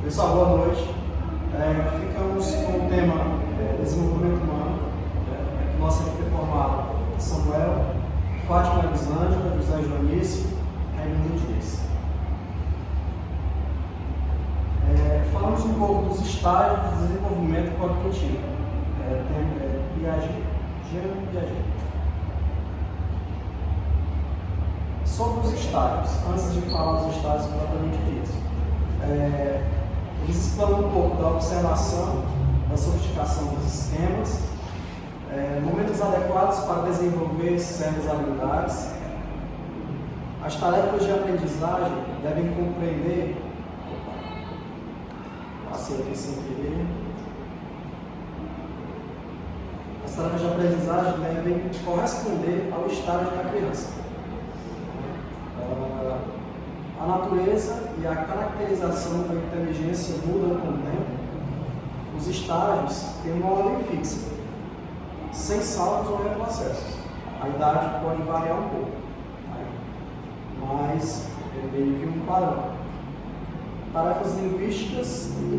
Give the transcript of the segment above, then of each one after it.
Pessoal, boa noite. Ficamos com o tema desenvolvimento humano. Nossa equipe é formada Samuel, Fátima Elisângela, José Joanice, Raimundo Dias. Falamos um pouco dos estágios de desenvolvimento cognitivo. Piaget, Jean Piaget. Sobre os estágios, antes de falar dos estágios propriamente disso, eles explanam um pouco da observação, da sofisticação dos esquemas, momentos adequados para desenvolver certas habilidades. As tarefas de aprendizagem devem compreender. Passei aqui sem querer. As tarefas de aprendizagem devem corresponder ao estágio da criança. A natureza e a caracterização da inteligência mudam com o tempo. Os estágios têm uma ordem fixa, sem saltos ou retrocessos. A idade pode variar um pouco, mas é meio que um padrão. Tarefas linguísticas e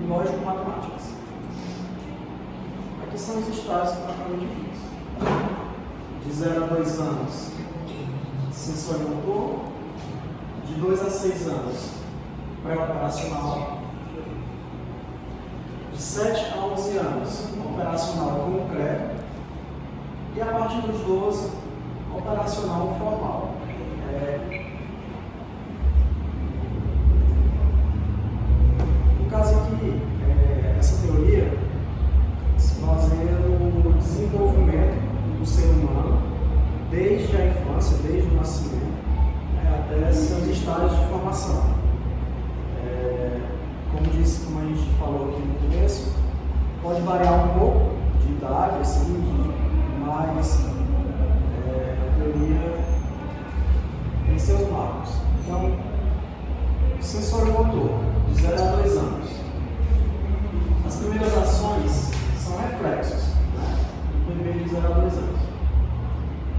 lógico-matemáticas. Aqui são os estágios propriamente ditos. De 0 a 2 anos, sensório-motor. De 2 a 6 anos, pré-operacional. De 7 a 11 anos, operacional concreto. E a partir dos 12, operacional formal. No caso aqui, essa teoria se baseia no desenvolvimento do ser humano desde a infância, desde o nascimento, até seus estágios de formação. Como a gente falou aqui no começo, pode variar um pouco de idade, assim, mas a teoria tem seus marcos. Então, sensório-motor, de 0 a 2 anos. As primeiras ações são reflexos, no bebê de 0 a 2 anos.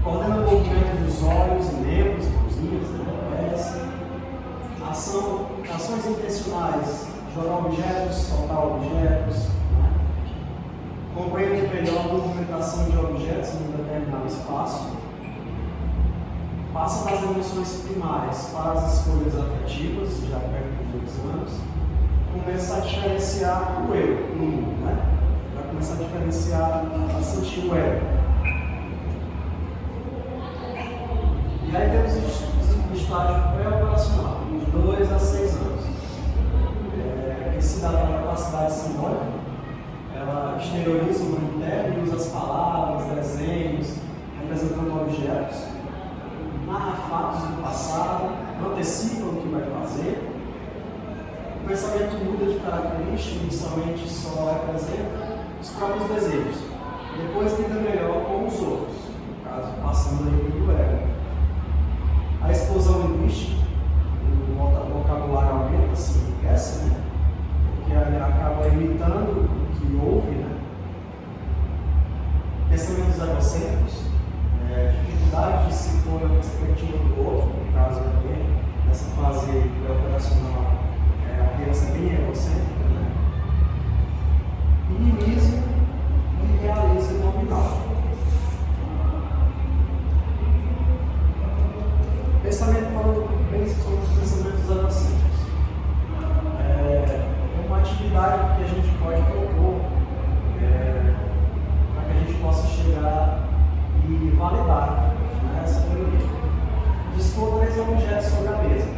Coordena o movimento dos olhos, membros, cozinhas, pés. Ações intencionais, jogar objetos, soltar objetos. Compreende melhor a movimentação de objetos em um determinado espaço. Passa das emoções primárias para as escolhas afetivas, já perto dos 2 anos. Começa a diferenciar o eu no mundo, Vai começar a diferenciar, a sentir o ego. E aí temos o estágio pré-operacional, de 2 a 6 anos. Esse dá uma capacidade simbólica, ela exterioriza o mundo interno e usa as palavras, desenhos, representando objetos, narra fatos do passado, antecipa o que vai fazer. O pensamento muda de característica, inicialmente só representa os próprios desejos, depois lida melhor com os outros, no caso, passando aí pelo ego. A explosão linguística, o vocabulário aumenta, se enriquece, porque acaba imitando o que ouve, Pensamentos egocêntricos, dificuldade de se pôr na perspectiva do outro, no caso também, nessa fase pré-operacional, a criança é bem egocêntrica, Minimismo e realismo nominal. Pensamento, falando bem sobre os pensamentos egocêntricos. É uma atividade que a gente pode propor para que a gente possa chegar e validar essa teoria. Dispor 3 objetos sobre a mesa.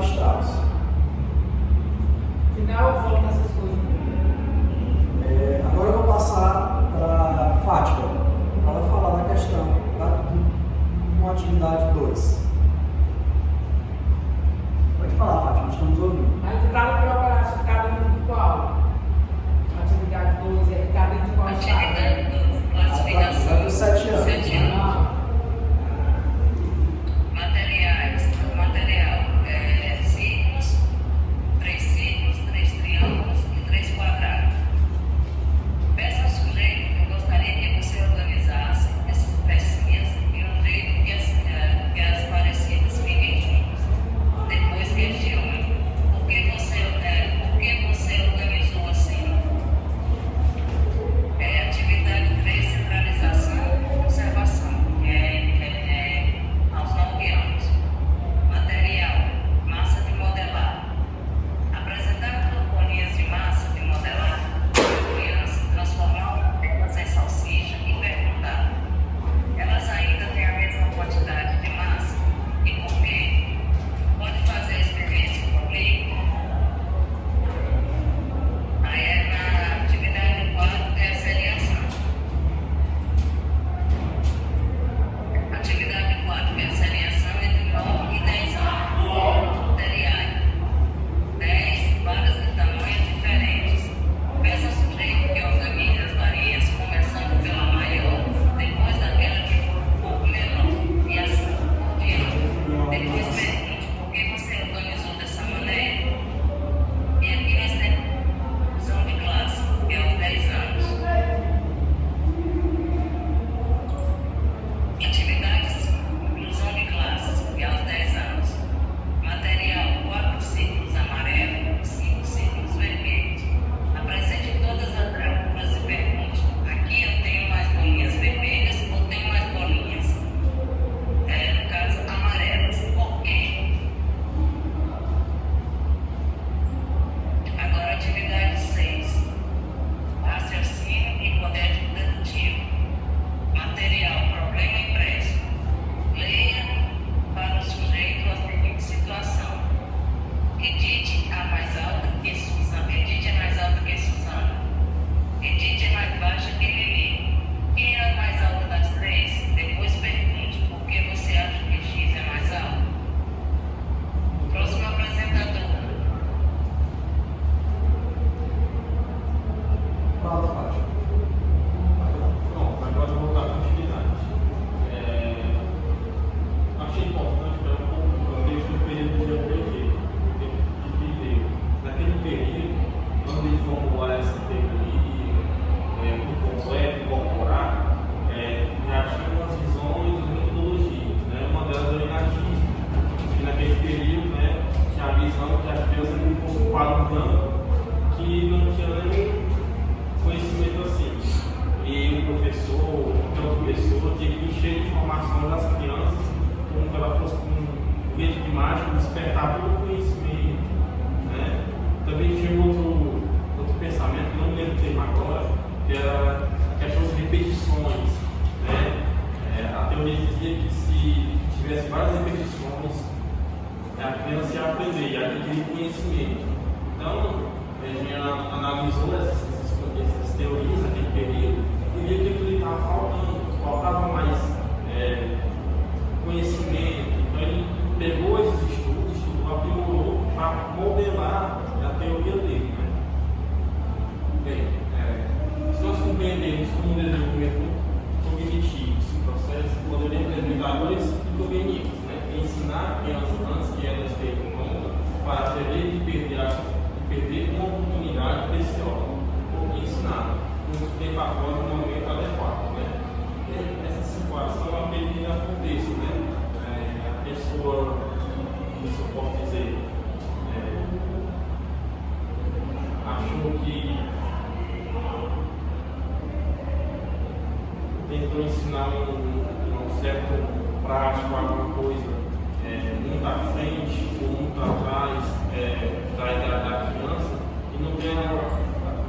abstratos. Afinal, eu volto nessas coisas. Agora eu vou passar para a Fátima. Ela vai falar da questão com a atividade 2. Pode falar, Fátima, estamos ouvindo. A gente está no preparar cada um de qual? Atividade 2, ele está dentro de qual estado? Atividade 2, classificação. Vai para os 7 anos. 7 anos. Ah, Material, círculos, 3 triângulos e 3 quadrados. Peça ao sujeito, eu gostaria que você organizasse essas pecinhas de um jeito que as parecidas fiquem juntas. Depois questione por que você organizou assim. Atividade 3, centralização e conservação, que é aos 9 anos. Material, massa de modelar. Apresentar componentes de massa de modelar para a criança, transformar elas em salsicha e perguntar: elas ainda têm a mesma quantidade de massa? E por quê? Pode fazer a experiência comigo? Aí na atividade 4 tem a seriação. Atividade 4 é a seriação entre 9 e 10 anos. Materiais: 10 varas de tamanhos diferentes. Peça ao sujeito que organize as varinhas, começando pela maior, depois daquela que for um pouco menor, e assim por diante. Depois pergunte por que você organizou dessa maneira. E aqui nós temos inclusão de classe, que é aos 10 anos. Atividades: inclusão de classes, que é aos 10 anos. Material: 4 círculos amarelos e 5 círculos vermelhos. Apresente todas as brancas e pergunte: aqui eu tenho mais bolinhas vermelhas ou tenho mais bolinhas, no caso, amarelas. Por quê? Agora, atividade 6. Raciocínio e poder dedutivo. Material: problema impresso. Leia para o sujeito a seguinte situação. Edith é mais alta que Suzana. Edith é mais alta que Suzana. Edith é mais baixa que Lili. Quem é a mais alta das 3? Depois pergunte por que você acha que X é mais alta. Próximo apresentador. Fala, Fátima. Bom, agora eu vou voltar para a atividade. Achei importante para um pouco o contexto do período de APG, que viveu. Naquele período, quando ele formulou essa teoria muito completa, incorporar, já tinha umas visões, umas metodologias. Né? Uma delas era o inatismo, que naquele período tinha a visão que as crianças não fossem um quadro branco, que não tinha nenhum conhecimento assim. E o professor, qualquer outra pessoa, tinha que encher de informação das crianças, como que ela fosse com um jeito de mágico, despertar todo o conhecimento. Né? Também tinha outro pensamento, que não me lembro o termo agora, que era a questão das repetições. Né? A teoria dizia que se tivesse várias repetições, a criança ia aprender, ia adquirir conhecimento. Então, a gente analisou essas teorias naquele período e via que aquilo estava faltava mais conhecimento. Então ele pegou esses estudos, aprimorou para modelar a teoria dele. Né? Bem, se nós compreendermos como um desenvolvimento cognitivo esse processo, poderíamos delimitar dois inconvenientes. Né? Ensinar a criança antes que ela esteja pronta para aprender e perder uma oportunidade preciosa. Ensinar muito tempo após o momento adequado. Né? E essa situação é aquele que aconteça. Né? A pessoa, isso eu posso dizer, achou que tentou ensinar um certo prático, alguma coisa muito à frente ou muito atrás da idade da criança e não tem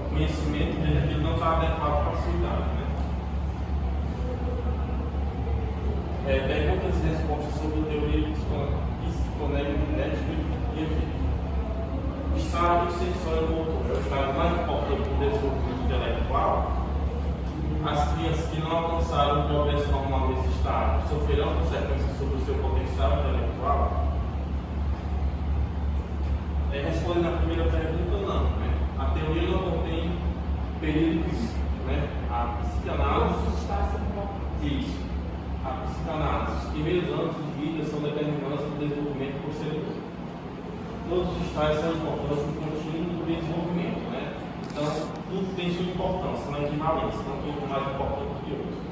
conhecimento dele que não está adequado para a sua idade. Né? Perguntas e respostas sobre a teoria psiconégtica Piaget. O estágio sensório-motor é o estágio mais importante do desenvolvimento intelectual. As crianças que não alcançaram o progresso normal desse estágio sofrerão consequências sobre o seu potencial intelectual? Respondendo a primeira pergunta, não. Né? A teoria não contém período crítico. Né? A psicanálise. Isso. A psicanálise. Os primeiros anos de vida são determinantes do desenvolvimento posterior. Todos os estágios são importantes no contínuo do desenvolvimento. Né? Então, tudo tem sua importância, não é equivalência, não tem um mais importante que outro.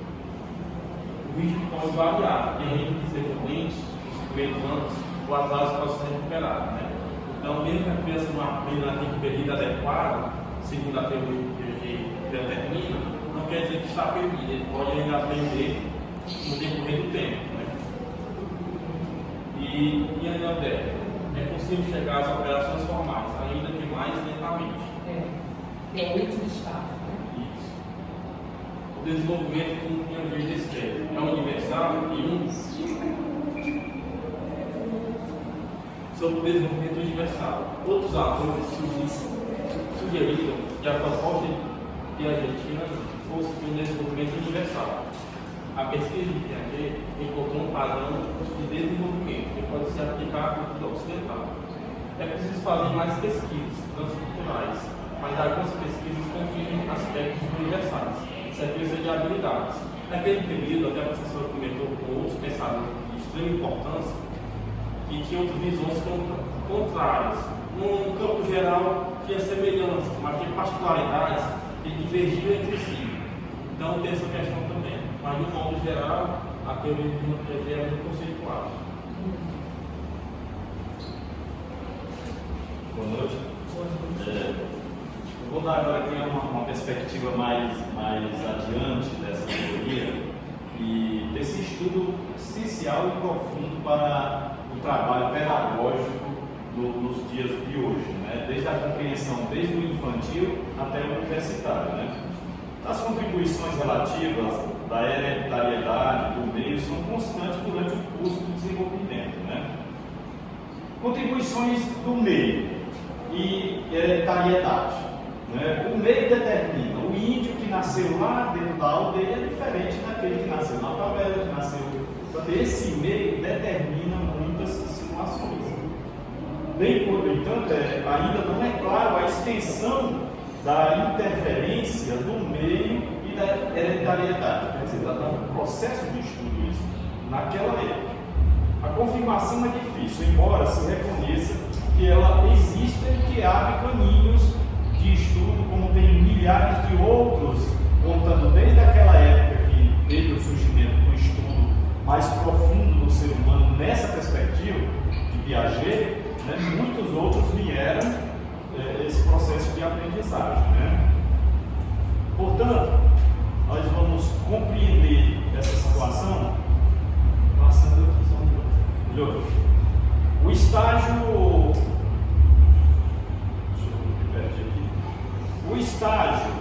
O ritmo pode variar, tem gente que seja doente nos primeiros anos, o atraso pode ser recuperado. Né? Então, mesmo que a criança não aprenda naquele período adequado, segundo a teoria que determina, não quer dizer que está perdido, ele pode ainda aprender no decorrer do tempo. Né? E a André, é possível chegar às operações formais, ainda que mais lentamente. É o último estágio. Isso. O desenvolvimento, como o Piaget descreve, é universal e único. Sobre o desenvolvimento universal, outros autores sugeriram que a proposta piagetiana fosse de um desenvolvimento universal. A pesquisa de Piaget encontrou um padrão de desenvolvimento que pode ser aplicado à cultura ocidental. É preciso fazer mais pesquisas transculturais, mas algumas pesquisas confirmam aspectos universais, sequência de habilidades. Naquele período, até a professora comentou com outros pensadores de extrema importância, que tinham outras visões contrárias. No campo geral, tinha semelhança, mas tinha particularidades que divergiam entre si. Então, tem essa questão também. Mas, de um modo geral, a teoria de Piaget é muito conceitual. Boa noite. Eu vou dar agora aqui uma perspectiva mais adiante dessa teoria e desse estudo essencial e profundo para o trabalho pedagógico nos dias de hoje, né? Desde a compreensão, desde o infantil até o universitário. Né? As contribuições relativas da hereditariedade do meio são constantes durante o curso do desenvolvimento. Né? Contribuições do meio e hereditariedade. Né? O meio determina. O índio que nasceu lá dentro da aldeia é diferente daquele que nasceu na favela, que nasceu. Esse meio determina muitas situações. Bem, por entanto, ainda não é claro a extensão da interferência do meio e da hereditariedade. Quer dizer, está um processo de estudo isso naquela época. A confirmação é difícil, embora se reconheça que ela existe e que abre caminhos de estudo, como tem milhares de outros, contando desde aquela época que teve o surgimento do estudo mais profundo do ser humano nessa perspectiva de Piaget, né, muitos outros vieram esse processo de aprendizagem. Né? Portanto, nós vamos compreender essa situação passando aqui só um minuto. O estágio. Deixa eu me perder aqui. O estágio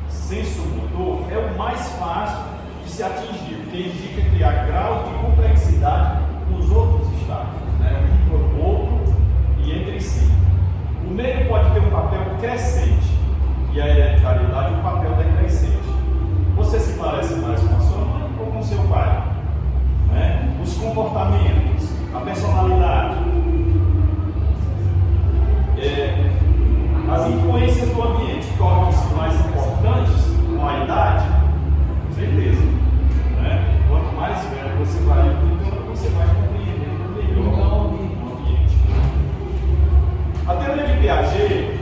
senso-motor é o mais fácil de se atingir, o que indica que há graus de complexidade nos outros estágios, né? Um para o outro e entre si. O meio pode ter um papel crescente e a hereditariedade um papel decrescente. Você se parece mais com a sua mãe ou com seu pai? Né? Os comportamentos, a personalidade, as influências do ambiente tornam-se mais importantes com a idade? Com certeza. Né? Quanto mais velho você vai ficando, você vai compreendendo melhor o ambiente. A teoria de Piaget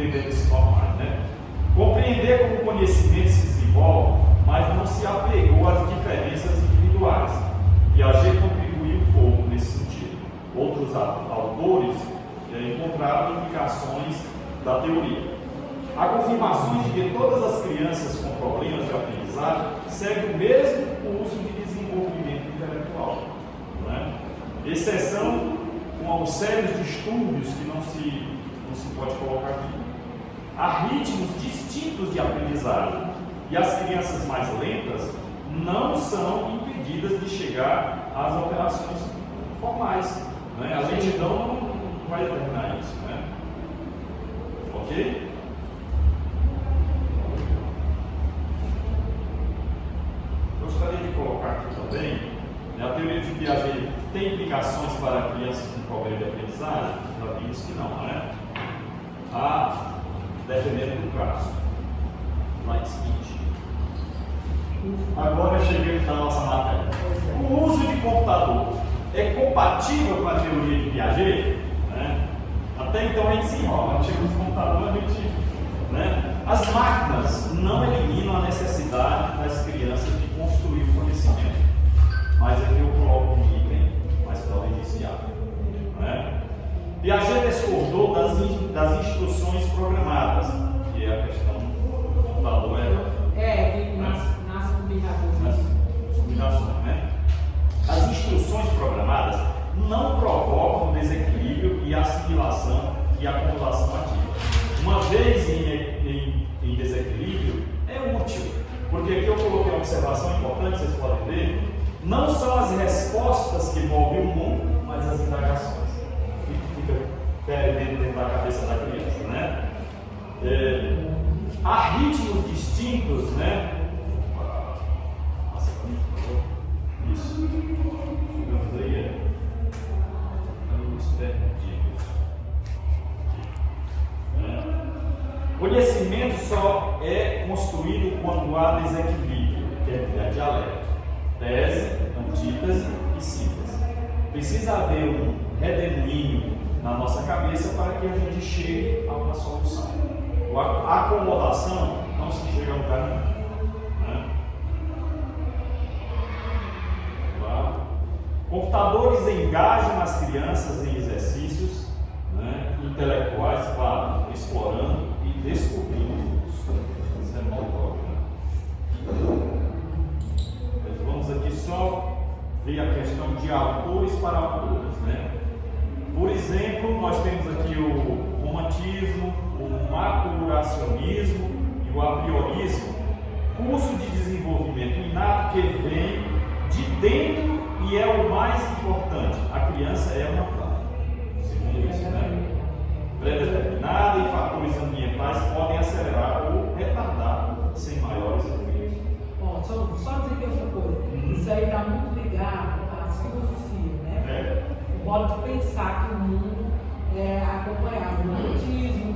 entendendo-se normais, né? Compreender como o conhecimento se desenvolve, mas não se apegou às diferenças individuais. Piaget contribuiu um pouco nesse sentido. Outros autores encontraram implicações da teoria. Há confirmações de que todas as crianças com problemas de aprendizagem seguem o mesmo curso de desenvolvimento intelectual, né? Exceção com alguns sérios distúrbios que não se pode colocar aqui. Há ritmos distintos de aprendizagem e as crianças mais lentas não são impedidas de chegar às operações formais, né? A lentidão não vai determinar isso, né? Ok? Gostaria de colocar aqui também, né, a teoria de Piaget tem implicações para crianças com problema de aprendizagem? Já vimos que não, né? Dependendo do caso. Slide seguinte. Agora eu cheguei na nossa matéria. O uso de computador é compatível com a teoria de Piaget? Né? Até então a gente se enrola, quando chega nos computadores a gente... Né? As máquinas não eliminam a necessidade das crianças de construir o conhecimento, mas aqui eu coloco um item, mas para iniciar. Né? Piaget discordou das instruções programadas, que é a questão do computador. Que nasce combinações, né? As instruções programadas não provocam desequilíbrio e assimilação e acumulação ativa. Uma vez em desequilíbrio, é útil, porque aqui eu coloquei uma observação importante, vocês podem ver, não são as respostas que movem o mundo, mas as indagações. Fica dentro da cabeça da criança, né? Há ritmos distintos, né? Isso. Chegamos aí, estamos perdidos. Conhecimento só é construído quando há desequilíbrio, que é a dialética, tese, antítese e síntese. Precisa haver um redemoinho na nossa cabeça para que a gente chegue a uma solução. A acomodação não se chega a lugar nenhum. Né? Claro. Computadores engajam as crianças em exercícios, né, intelectuais vários, explorando e descobrindo. Isso é muito óbvio. Mas vamos aqui só ver a questão de autores para autores, né? Por exemplo, nós temos aqui o romantismo, o maturacionismo e o apriorismo, curso de desenvolvimento inato que vem de dentro e é o mais importante. A criança é uma planta, segundo isso, né? Pré-determinada e fatores ambientais podem acelerar ou retardar sem maiores efeitos. Bom, só dizer que outra coisa, isso aí está muito ligado à filosofia, né? O modo de pensar que o mundo é acompanhado, o romantismo,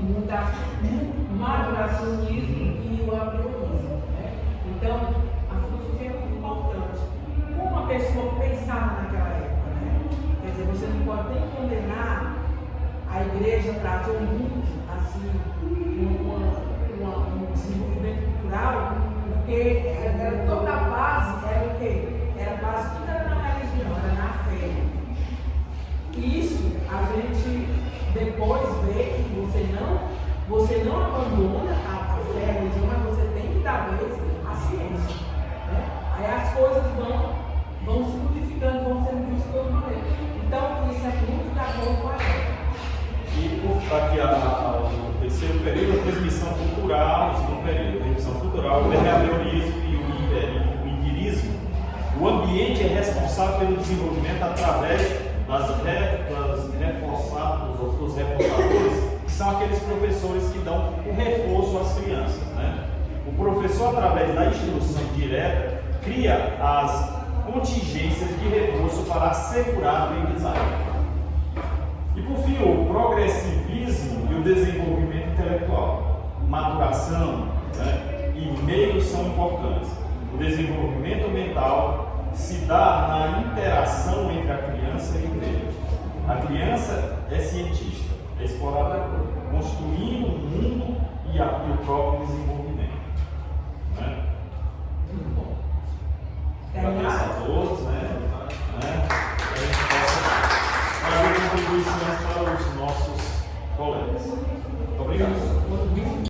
o maturacionismo e o apriorismo, né? Então, a filosofia é muito importante. Como a pessoa pensava naquela época, né? Quer dizer, você não pode nem condenar a igreja trazer o mundo assim, um desenvolvimento cultural, porque era toda a base, era o quê? Era a base, tudo era na religião, era na fé. Isso a gente depois vê que você não abandona a fé, a religião, mas você tem que dar vez à ciência. Né? Aí as coisas vão se modificando, vão sendo vistas de outra maneira. Então, isso é muito de acordo com a época. E aqui o terceiro período, a transmissão cultural, o segundo período, a transmissão cultural, o behaviorismo e o empirismo. O ambiente é responsável pelo desenvolvimento através dos reforçadores, que são aqueles professores que dão o reforço às crianças, né? O professor, através da instrução direta, cria as contingências de reforço para assegurar a aprendizagem. E por fim, o progressivismo e o desenvolvimento intelectual, maturação, né, e meios são importantes. O desenvolvimento mental se dá na interação entre a criança e o meio. A criança é cientista, é exploradora, construindo um mundo e o próprio desenvolvimento. Né? Muito bom. Terminamos